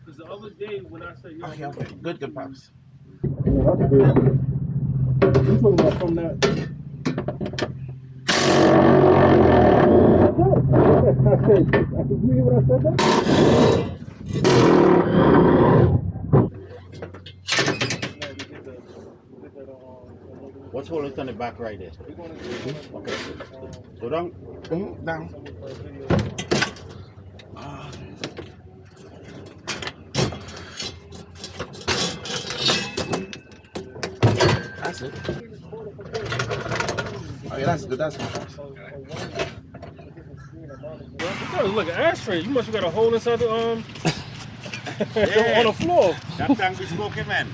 Because the other day when I said, yo, okay. Good, Pops. Yeah, that's good. You talking about from that? I can hear you when I said that. What's holding it on the back right there? Okay. So down. Down. That's it. Oh yeah, that's good. That's good. Look, an ashtray. You must have got a hole inside the Yeah. on the floor. That tank is smoking, man.